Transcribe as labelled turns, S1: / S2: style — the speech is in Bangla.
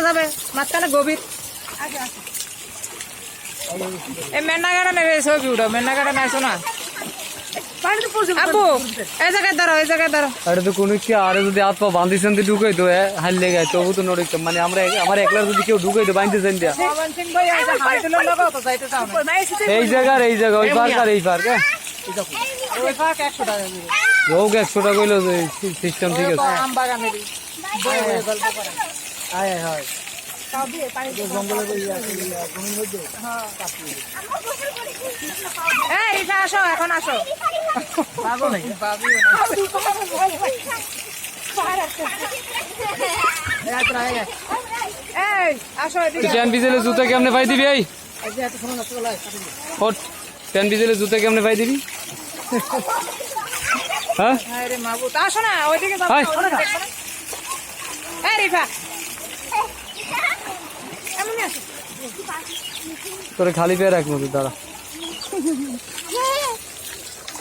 S1: যাবে মাঝখানে গভীর এই মেন্নাগাড়া নেবে ছবি উঠো মেন্নাগাড়া নাইছো না আবু এই জায়গায় দাঁড়াও এই জায়গায় দাঁড়াও
S2: আরে তো কোনো কি আরে যদি হাত পা বাঁধি শান্তি ঢুকাই তো হারলে গায় তবু তো নড়িতাম মানে আমরা আমার একলার যদি কেউ ঢুকাই তো বাঁধতে চান দিয়া এই জায়গা ওই পার্ক আর এই পার্ক
S1: ওই পার্ক 100 টাকা করে
S2: হোক 100 টাকা হইলো সিস্টেম ঠিক আছে
S1: আম বাগানেরই
S2: আয় হয়
S1: এই আসো এখন আসো এই আসো
S2: টেন বিজেলে জুতা কেমনে পাই দিবি এই টেন বিজেলে জুতা কেমনে পাই দিবি হ্যাঁ
S1: আরে মাবুত আসো না ওইদিকে যাও এই রিফা এমনি আসো
S2: তোরে খালি পেয়ে রাখবো দাঁড়া